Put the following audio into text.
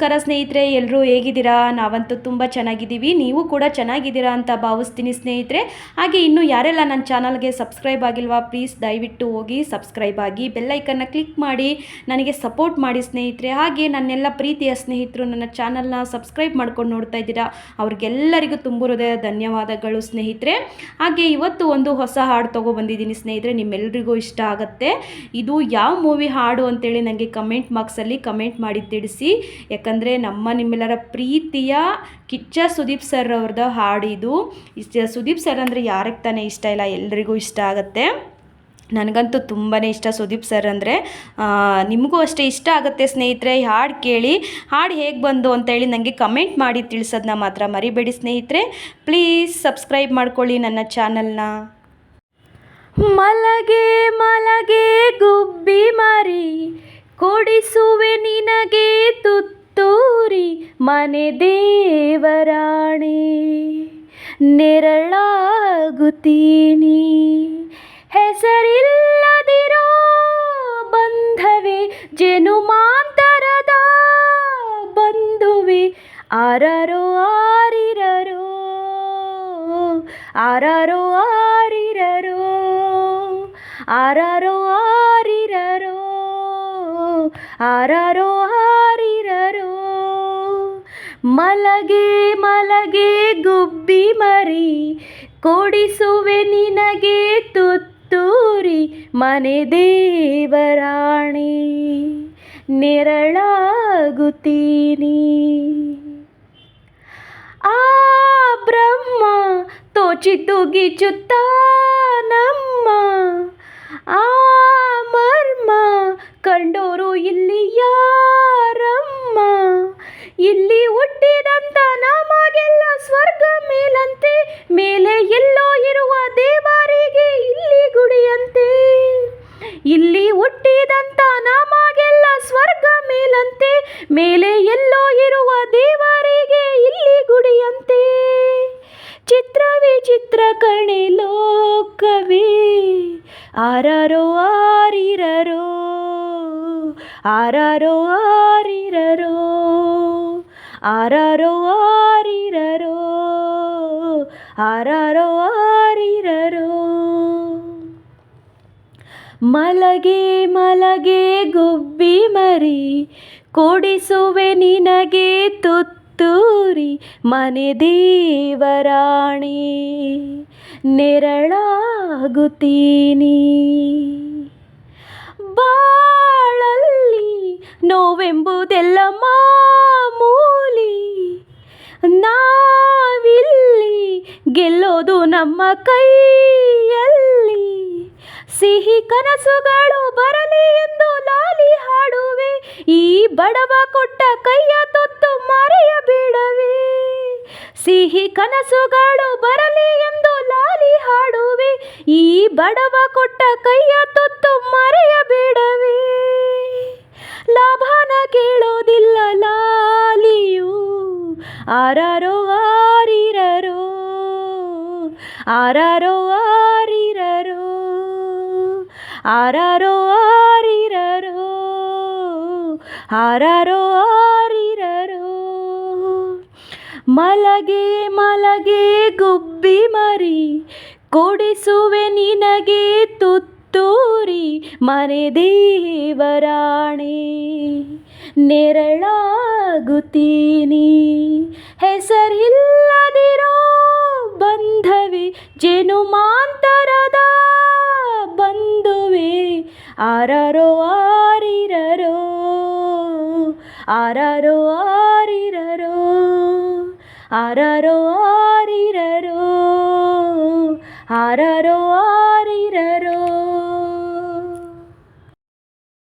ನಮಸ್ಕಾರ ಸ್ನೇಹಿತರೆ, ಎಲ್ಲರೂ ಹೇಗಿದ್ದೀರಾ? ನಾವಂತೂ ತುಂಬ ಚೆನ್ನಾಗಿದ್ದೀವಿ. ನೀವು ಕೂಡ ಚೆನ್ನಾಗಿದ್ದೀರಾ ಅಂತ ಭಾವಿಸ್ತೀನಿ ಸ್ನೇಹಿತರೆ. ಹಾಗೆ ಇನ್ನೂ ಯಾರೆಲ್ಲ ನನ್ನ ಚಾನಲ್ಗೆ ಸಬ್ಸ್ಕ್ರೈಬ್ ಆಗಿಲ್ವಾ, ಪ್ಲೀಸ್ ದಯವಿಟ್ಟು ಹೋಗಿ ಸಬ್ಸ್ಕ್ರೈಬ್ ಆಗಿ ಬೆಲ್ಲೈಕನ್ನ ಕ್ಲಿಕ್ ಮಾಡಿ ನನಗೆ ಸಪೋರ್ಟ್ ಮಾಡಿ ಸ್ನೇಹಿತರೆ. ಹಾಗೆ ನನ್ನೆಲ್ಲ ಪ್ರೀತಿಯ ಸ್ನೇಹಿತರು ನನ್ನ ಚಾನಲ್ನ ಸಬ್ಸ್ಕ್ರೈಬ್ ಮಾಡ್ಕೊಂಡು ನೋಡ್ತಾ ಇದ್ದೀರಾ, ಅವ್ರಿಗೆಲ್ಲರಿಗೂ ತುಂಬ ಹೃದಯ ಧನ್ಯವಾದಗಳು ಸ್ನೇಹಿತರೆ. ಹಾಗೆ ಇವತ್ತು ಒಂದು ಹೊಸ ಹಾಡು ತೊಗೊಬಂದಿದ್ದೀನಿ ಸ್ನೇಹಿತರೆ, ನಿಮ್ಮೆಲ್ಲರಿಗೂ ಇಷ್ಟ ಆಗುತ್ತೆ. ಇದು ಯಾವ ಮೂವಿ ಹಾಡು ಅಂತೇಳಿ ನನಗೆ ಕಮೆಂಟ್ ಬಾಕ್ಸಲ್ಲಿ ಕಮೆಂಟ್ ಮಾಡಿ ತಿಳಿಸಿ. ಯಾಕಂದರೆ ನಿಮ್ಮೆಲ್ಲರ ಪ್ರೀತಿಯ ಕಿಚ್ಚ ಸುದೀಪ್ ಸರ್ ಅವ್ರದ್ದು ಹಾಡು ಇದು. ಸುದೀಪ್ ಸರ್ ಅಂದರೆ ಯಾರಿಗೆ ತಾನೇ ಇಷ್ಟ ಇಲ್ಲ, ಎಲ್ರಿಗೂ ಇಷ್ಟ ಆಗುತ್ತೆ. ನನಗಂತೂ ತುಂಬಾ ಇಷ್ಟ ಸುದೀಪ್ ಸರ್ ಅಂದರೆ. ನಿಮಗೂ ಅಷ್ಟೇ ಇಷ್ಟ ಆಗುತ್ತೆ ಸ್ನೇಹಿತರೆ. ಹಾಡು ಕೇಳಿ, ಹಾಡು ಹೇಗೆ ಬಂದು ಅಂತೇಳಿ ನನಗೆ ಕಮೆಂಟ್ ಮಾಡಿ ತಿಳಿಸೋದನ್ನ ಮಾತ್ರ ಮರಿಬೇಡಿ ಸ್ನೇಹಿತರೆ. ಪ್ಲೀಸ್ ಸಬ್ಸ್ಕ್ರೈಬ್ ಮಾಡ್ಕೊಳ್ಳಿ ನನ್ನ ಚಾನಲ್ನ. ಮಲಗೆ ಮಲಗೆ ಗುಬ್ಬಿ ಮರಿ, ಕೊಡಿಸುವೆ ನಿನಗೆ ತುತ್ತೂರಿ ಮನೆ ದೇವರಾಣಿ, ನೆರಳಾಗುತ್ತೀನಿ ಹೆಸರಿಲ್ಲದಿರೋ ಬಂಧವೇ, ಜನುಮಾಂತರದ ಬಂಧುವೆ, ಆರರೋ ಆರಿರರೋ ಆರರೋ ಆರಿರರೋ ಆರರೋ ಆರಿರರೋ ಆರರೋ ಆರಿರರೋ. ಮಲಗೆ ಮಲಗೆ ಗುಬ್ಬಿ ಮರಿ, ಕೊಡಿಸುವೆ ನಿನಗೆ ತುತ್ತೂರಿ ಮನೆ ದೇವರಾಣಿ, ನೆರಳಾಗುತ್ತೀನಿ. ಆ ಬ್ರಹ್ಮ ತೋಚಿತು ಗೀಚುತ್ತ ನಮ್ಮ, ಆ ಮರ್ಮ ಕಂಡೋರು ಇಲ್ಲಿ ಯಾರಮ್ಮ, ಇಲ್ಲಿ ಹುಟ್ಟಿದಂತ ನಮಗೆಲ್ಲ ಸ್ವರ್ಗ ಮೇಲಂತೆ, ಮೇಲೆ ಎಲ್ಲೋ ಇರುವ ದೇವರಿಗೆ ಇಲ್ಲಿ ಗುಡಿಯಂತೆ, ಇಲ್ಲಿ ಹುಟ್ಟಿದಂತ ನಮಗೆಲ್ಲ ಸ್ವರ್ಗ ಮೇಲಂತೆ, ಮೇಲೆ ಎಲ್ಲೋ ಇರುವ ದೇವರಿಗೆ ಇಲ್ಲಿ ಗುಡಿಯಂತೆ. ಚಿತ್ರ ವಿಚಿತ್ರ ಕಣೆ ಲೋಕವೇ, ಆರರೋ ಆರಿರರೋ ಆರರೋ ಆರಿರರೋ ಆರರೋ ಆರಿರರೋ ಆರರೋ ಆರಿರರೋ. ಮಲಗೆ ಮಲಗೆ ಗುಬ್ಬಿ ಮರಿ, ಕೊಡಿಸುವೆ ನಿನಗೆ ತುತ್ತೂರಿ ಮನೆ ದೇವರಾಣಿ, ನೆರಳಾಗುತ್ತೀನಿ. ಬಾಳಲ್ಲಿ ನೋವೆಂಬುದೆಲ್ಲ ಮಾಮೂಲಿ, ನಾವಿಲ್ಲಿ ಗೆಲ್ಲೋದು ನಮ್ಮ ಕೈಯಲ್ಲಿ, ಸಿಹಿ ಕನಸುಗಳು ಬರಲಿ ಎಂದು ಲಾಲಿ ಹಾಡುವೆ, ಈ ಬಡವ ಕೊಟ್ಟ ಕೈಯ ತುತ್ತು ಮರೆಯಬೇಡವೇ, ಸಿಹಿ ಕನಸುಗಳು ಬರಲಿ ಎಂದು ಲಾಲಿ ಹಾಡುವೆ, ಈ ಬಡವ ಕೊಟ್ಟ ಕೈಯ ತುತ್ತು ಮರೆಯಬೇಡವೇ. ಲಾಭನ ಕೇಳೋದಿಲ್ಲ ಲಾಲಿಯು, ಆರರೋ ಆರಿರರೋ ಆರರೋ ಆರಿರರೋ ಆರರೋ ಆರಿರರೋ ಆರರೋ ಆರಿರರೋ. ಮಲಗೆ ಮಲಗೆ ಗುಬ್ಬಿ ಮರಿ, ಕೊಡಿಸುವೆ ನಿನಗೆ ತುತ್ತೂರಿ ಮನೆ ದೇವರಾಣಿ, ನೆರಳಾಗುತ್ತೀನಿ ಹೆಸರಿಲ್ಲದಿರೋ ಬಂಧವೇ, ಜನುಮಾಂತರದ ಬಂಧುವೆ, ಆರರೋ ಆರಿರರೋ ಆರರೋ ಆರಿರರೋ ಆರರೋ ಆರಿರರೋ ಆರರೋ ಆರಿರರೋ.